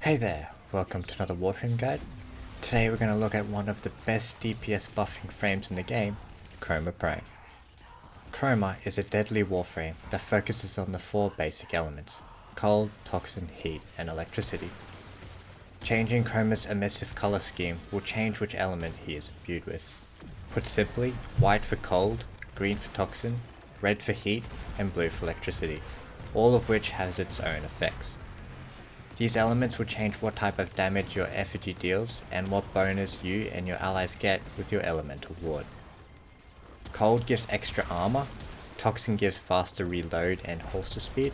Hey there, welcome to another Warframe Guide. Today we're going to look at one of the best DPS buffing frames in the game, Chroma Prime. Chroma is a deadly warframe that focuses on the four basic elements: cold, toxin, heat, and electricity. Changing Chroma's emissive color scheme will change which element he is imbued with. Put simply, white for cold, green for toxin, red for heat, and blue for electricity, all of which has its own effects. These elements will change what type of damage your effigy deals and what bonus you and your allies get with your elemental ward. Cold gives extra armor, toxin gives faster reload and holster speed,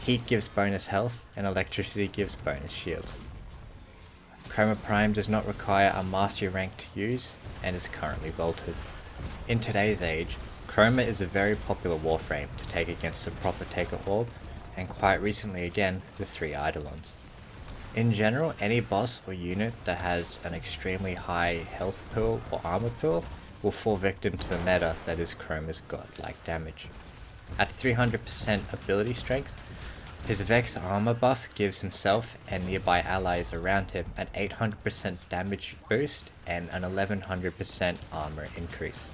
heat gives bonus health, and electricity gives bonus shield. Chroma Prime does not require a mastery rank to use and is currently vaulted. In today's age, Chroma is a very popular warframe to take against the Profit Taker Orb, and quite recently again the 3 Eidolons. In general, any boss or unit that has an extremely high health pool or armor pool will fall victim to the meta that is Chroma's godlike damage. At 300% ability strength, his Vex armor buff gives himself and nearby allies around him an 800% damage boost and an 1100% armor increase,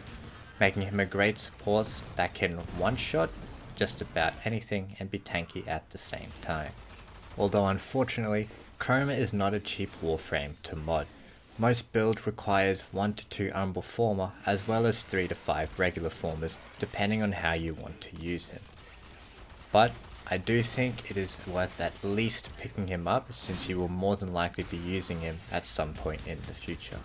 making him a great support that can one-shot just about anything and be tanky at the same time. Although unfortunately, Chroma is not a cheap warframe to mod. Most build requires 1 to 2 Umbra Forma as well as 3 to 5 regular Formas depending on how you want to use him. But I do think it is worth at least picking him up since you will more than likely be using him at some point in the future.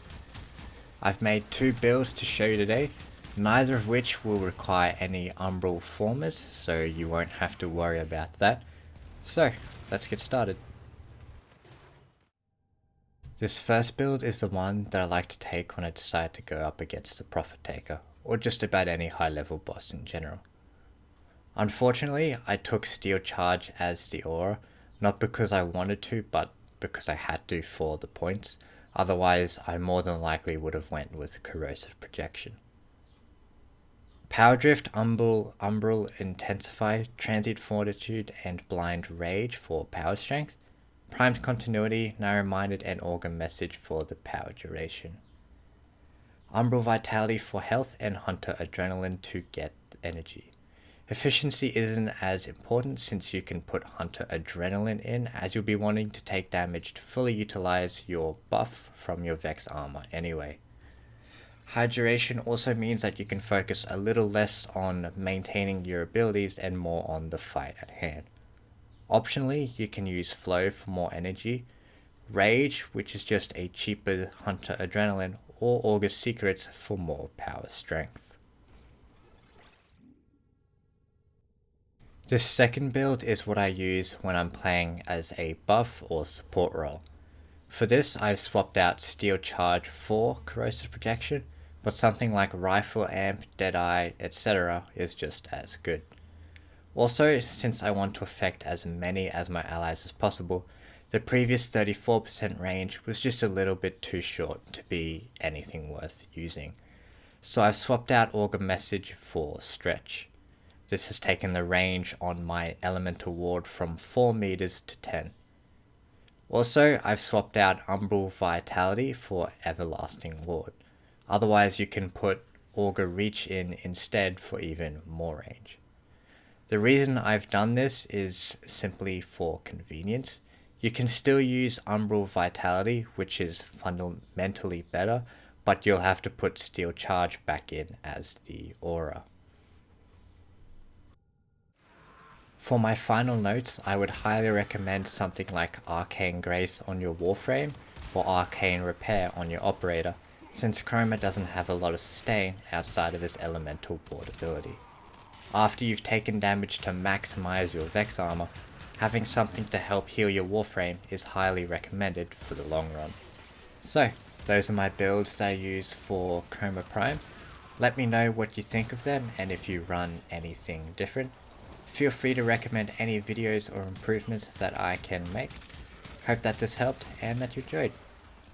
I've made 2 builds to show you today, neither of which will require any Umbral Formas, so you won't have to worry about that. So, let's get started. This first build is the one that I like to take when I decide to go up against the Profit Taker, or just about any high level boss in general. Unfortunately, I took Steel Charge as the aura, not because I wanted to, but because I had to for the points, otherwise I more than likely would have went with Corrosive Projection. Power Drift, Umbral Intensify, Transient Fortitude, and Blind Rage for power strength, Primed Continuity, Narrow-Minded, and Organ Message for the power duration. Umbral Vitality for health, and Hunter Adrenaline to get energy. Efficiency isn't as important since you can put Hunter Adrenaline in, as you'll be wanting to take damage to fully utilize your buff from your Vex armor anyway. High duration also means that you can focus a little less on maintaining your abilities and more on the fight at hand. Optionally, you can use Flow for more energy, Rage, which is just a cheaper Hunter Adrenaline, or Augur Secrets for more power strength. This second build is what I use when I'm playing as a buff or support role. For this, I've swapped out Steel Charge for Corrosive Projection, but something like Rifle Amp, Deadeye, etc. is just as good. Also, since I want to affect as many as my allies as possible, the previous 34% range was just a little bit too short to be anything worth using. So I've swapped out Augur Message for Stretch. This has taken the range on my elemental ward from 4 meters to 10. Also, I've swapped out Umbral Vitality for Everlasting Ward. Otherwise, you can put Augur Reach in instead for even more range. The reason I've done this is simply for convenience. You can still use Umbral Vitality, which is fundamentally better, but you'll have to put Steel Charge back in as the aura. For my final notes, I would highly recommend something like Arcane Grace on your Warframe or Arcane Repair on your Operator, since Chroma doesn't have a lot of sustain outside of his elemental ward ability. After you've taken damage to maximize your Vex armor, having something to help heal your Warframe is highly recommended for the long run. So, those are my builds that I use for Chroma Prime. Let me know what you think of them and if you run anything different. Feel free to recommend any videos or improvements that I can make. Hope that this helped and that you enjoyed.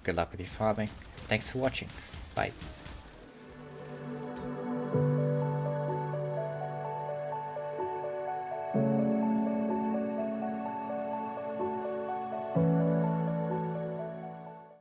Good luck with your farming. Thanks for watching. Bye.